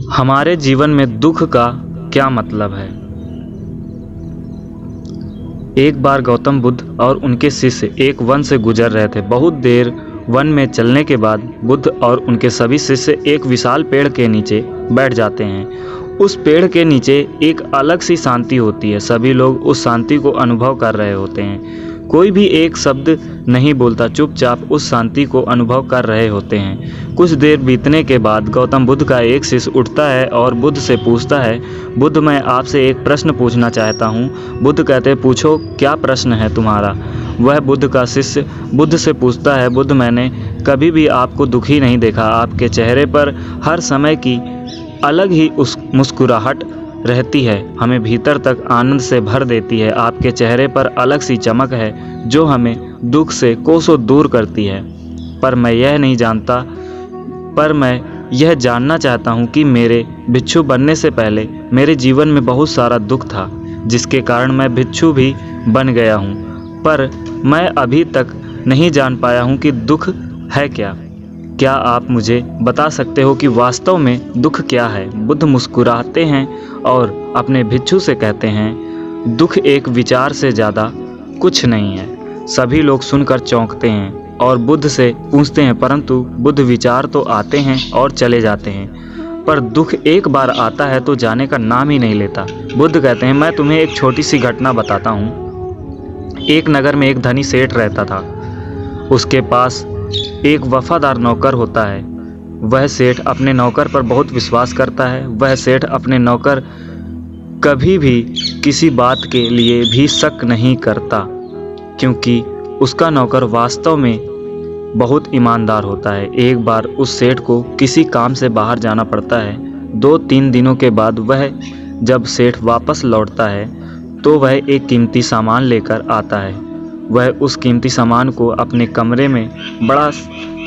हमारे जीवन में दुख का क्या मतलब है। एक बार गौतम बुद्ध और उनके शिष्य एक वन से गुजर रहे थे। बहुत देर वन में चलने के बाद बुद्ध और उनके सभी शिष्य एक विशाल पेड़ के नीचे बैठ जाते हैं। उस पेड़ के नीचे एक अलग सी शांति होती है। सभी लोग उस शांति को अनुभव कर रहे होते हैं। कोई भी एक शब्द नहीं बोलता, चुपचाप उस शांति को अनुभव कर रहे होते हैं। कुछ देर बीतने के बाद गौतम बुद्ध का एक शिष्य उठता है और बुद्ध से पूछता है, बुद्ध, मैं आपसे एक प्रश्न पूछना चाहता हूँ। बुद्ध कहते हैं, पूछो, क्या प्रश्न है तुम्हारा। वह बुद्ध का शिष्य बुद्ध से पूछता है, बुद्ध, मैंने कभी भी आपको दुखी नहीं देखा। आपके चेहरे पर हर समय की अलग ही उस मुस्कुराहट रहती है, हमें भीतर तक आनंद से भर देती है। आपके चेहरे पर अलग सी चमक है जो हमें दुख से कोसों दूर करती है। पर मैं यह जानना चाहता हूँ कि मेरे भिक्षु बनने से पहले मेरे जीवन में बहुत सारा दुख था, जिसके कारण मैं भिक्षु भी बन गया हूँ। पर मैं अभी तक नहीं जान पाया हूँ कि दुख है क्या। क्या आप मुझे बता सकते हो कि वास्तव में दुख क्या है। बुद्ध मुस्कुराते हैं और अपने भिक्षु से कहते हैं, दुख एक विचार से ज़्यादा कुछ नहीं है। सभी लोग सुनकर चौंकते हैं और बुद्ध से पूछते हैं, परंतु बुद्ध, विचार तो आते हैं और चले जाते हैं, पर दुख एक बार आता है तो जाने का नाम ही नहीं लेता। बुद्ध कहते हैं, मैं तुम्हें एक छोटी सी घटना बताता हूँ। एक नगर में एक धनी सेठ रहता था। उसके पास एक वफादार नौकर होता है। वह सेठ अपने नौकर पर बहुत विश्वास करता है। वह सेठ अपने नौकर कभी भी किसी बात के लिए भी शक नहीं करता, क्योंकि उसका नौकर वास्तव में बहुत ईमानदार होता है। एक बार उस सेठ को किसी काम से बाहर जाना पड़ता है। 2-3 दिनों के बाद वह जब सेठ वापस लौटता है तो वह एक कीमती सामान लेकर आता है। वह उस कीमती सामान को अपने कमरे में बड़ा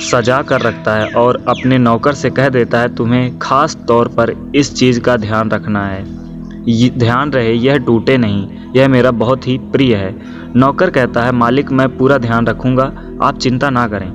सजा कर रखता है और अपने नौकर से कह देता है, तुम्हें खास तौर पर इस चीज़ का ध्यान रखना है। ध्यान रहे यह टूटे नहीं, यह मेरा बहुत ही प्रिय है। नौकर कहता है, मालिक, मैं पूरा ध्यान रखूंगा, आप चिंता ना करें।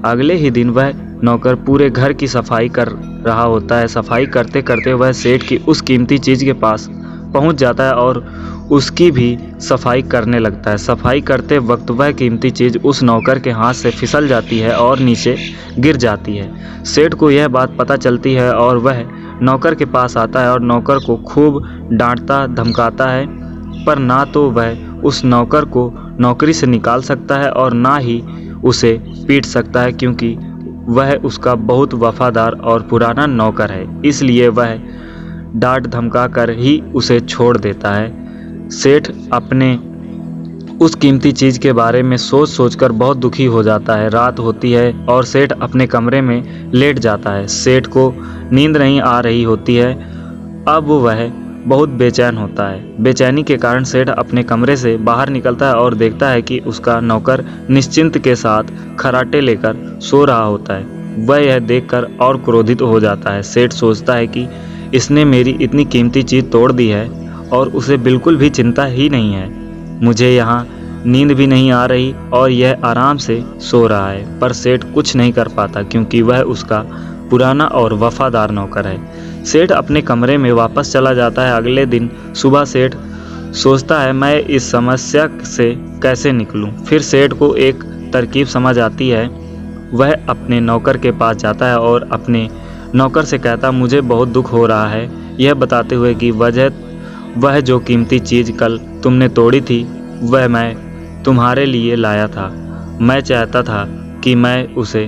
अगले ही दिन वह नौकर पूरे घर की सफाई कर रहा होता है। सफाई करते करते वह सेठ की उस कीमती चीज़ के पास पहुंच जाता है और उसकी भी सफाई करने लगता है। सफाई करते वक्त वह कीमती चीज़ उस नौकर के हाथ से फिसल जाती है और नीचे गिर जाती है। सेठ को यह बात पता चलती है और वह नौकर के पास आता है और नौकर को खूब डांटता धमकाता है, पर ना तो वह उस नौकर को नौकरी से निकाल सकता है और ना ही उसे पीट सकता है, क्योंकि वह उसका बहुत वफादार और पुराना नौकर है। इसलिए वह डांट धमका कर ही उसे छोड़ देता है। सेठ अपने उस कीमती चीज़ के बारे में सोच सोचकर बहुत दुखी हो जाता है। रात होती है और सेठ अपने कमरे में लेट जाता है। सेठ को नींद नहीं आ रही होती है। अब वह बहुत बेचैन होता है। बेचैनी के कारण सेठ अपने कमरे से बाहर निकलता है और देखता है कि उसका नौकर निश्चिंत के साथ खराटे लेकर सो रहा होता है। वह यह देखकर और क्रोधित हो जाता है। सेठ सोचता है कि इसने मेरी इतनी कीमती चीज़ तोड़ दी है और उसे बिल्कुल भी चिंता ही नहीं है। मुझे यहाँ नींद भी नहीं आ रही और यह आराम से सो रहा है। पर सेठ कुछ नहीं कर पाता, क्योंकि वह उसका पुराना और वफादार नौकर है। सेठ अपने कमरे में वापस चला जाता है। अगले दिन सुबह सेठ सोचता है, मैं इस समस्या से कैसे निकलूं। फिर सेठ को एक तरकीब समझ आती है। वह अपने नौकर के पास जाता है और अपने नौकर से कहता, मुझे बहुत दुख हो रहा है, यह बताते हुए कि वह जो कीमती चीज़ कल तुमने तोड़ी थी वह मैं तुम्हारे लिए लाया था। मैं चाहता था कि मैं उसे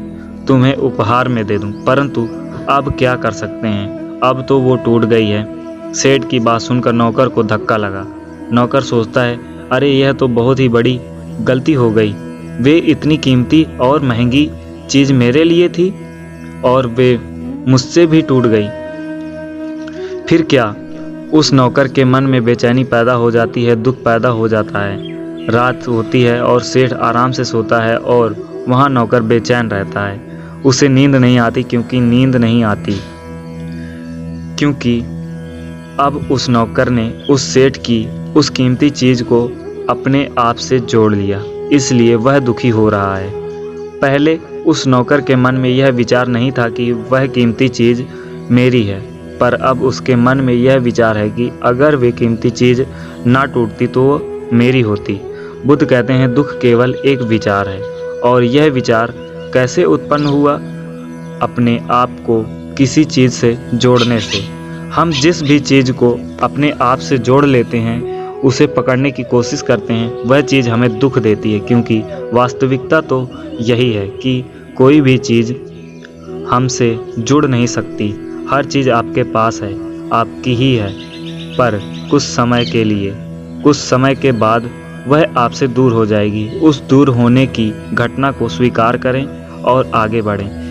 तुम्हें उपहार में दे दूं, परंतु अब क्या कर सकते हैं, अब तो वो टूट गई है। सेठ की बात सुनकर नौकर को धक्का लगा। नौकर सोचता है, अरे यह तो बहुत ही बड़ी गलती हो गई। वे इतनी कीमती और महंगी चीज़ मेरे लिए थी और वे मुझसे भी टूट गई। फिर क्या? उस नौकर के मन में बेचैनी पैदा हो जाती है, दुख पैदा हो जाता है। रात होती है और सेठ आराम से सोता है और वहाँ नौकर बेचैन रहता है। उसे नींद नहीं आती, क्योंकि अब उस नौकर ने उस सेठ की उस कीमती चीज़ को अपने आप से जोड़ लिया, इसलिए वह दुखी हो रहा है। पहले उस नौकर के मन में यह विचार नहीं था कि वह कीमती चीज़ मेरी है, पर अब उसके मन में यह विचार है कि अगर वे कीमती चीज़ ना टूटती तो वो मेरी होती। बुद्ध कहते हैं दुख केवल एक विचार है, और यह विचार कैसे उत्पन्न हुआ? अपने आप को किसी चीज़ से जोड़ने से। हम जिस भी चीज़ को अपने आप से जोड़ लेते हैं, उसे पकड़ने की कोशिश करते हैं, वह चीज़ हमें दुख देती है, क्योंकि वास्तविकता तो यही है कि कोई भी चीज़ हमसे जुड़ नहीं सकती। हर चीज़ आपके पास है, आपकी ही है, पर कुछ समय के लिए, कुछ समय के बाद वह आपसे दूर हो जाएगी। उस दूर होने की घटना को स्वीकार करें और आगे बढ़ें।